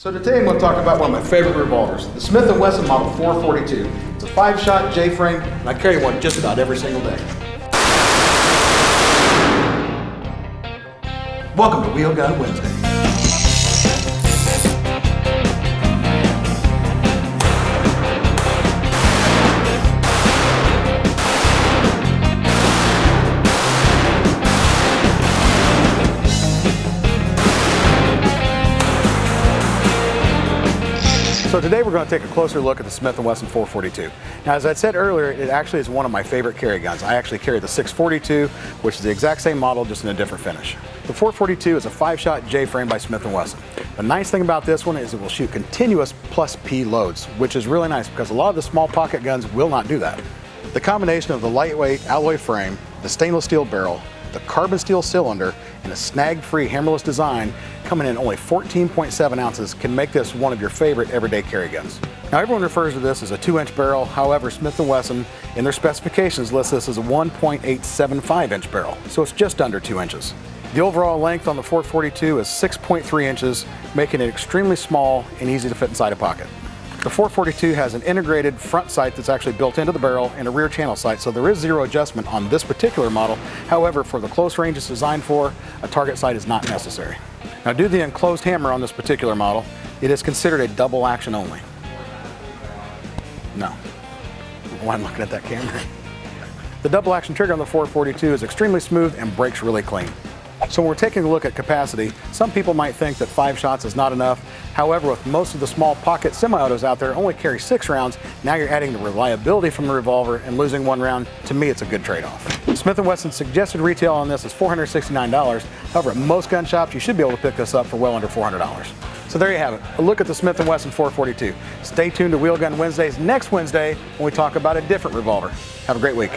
So today I'm going to talk about one of my favorite revolvers, the Smith & Wesson Model 442. It's a 5-shot J-frame, and I carry one just about every single day. Welcome to Wheelgun Wednesday. So today we're going to take a closer look at the Smith & Wesson 442. Now, as I said earlier, it actually is one of my favorite carry guns. I actually carry the 642, which is the exact same model, just in a different finish. The 442 is a 5-shot J-frame by Smith & Wesson. The nice thing about this one is it will shoot continuous plus P loads, which is really nice because a lot of the small pocket guns will not do that. The combination of the lightweight alloy frame, the stainless steel barrel, the carbon steel cylinder, and a snag-free hammerless design coming in only 14.7 ounces can make this one of your favorite everyday carry guns. Now, everyone refers to this as a 2-inch barrel. However, Smith & Wesson in their specifications list this as a 1.875-inch barrel, so it's just under 2 inches. The overall length on the 442 is 6.3 inches, making it extremely small and easy to fit inside a pocket. The 442 has an integrated front sight that's actually built into the barrel and a rear channel sight, so there is zero adjustment on this particular model. However, for the close range it's designed for, a target sight is not necessary. Now, due to the enclosed hammer on this particular model, it is considered a double action only. No. Why I'm looking at that camera. The double action trigger on the 442 is extremely smooth and breaks really clean. So when we're taking a look at capacity, some people might think that 5 shots is not enough. However, with most of the small pocket semi-autos out there only carry 6 rounds, now you're adding the reliability from the revolver and losing 1 round. To me, it's a good trade-off. Smith & Wesson's suggested retail on this is $469. However, at most gun shops, you should be able to pick this up for well under $400. So there you have it, a look at the Smith & Wesson 442. Stay tuned to Wheelgun Wednesdays next Wednesday when we talk about a different revolver. Have a great week.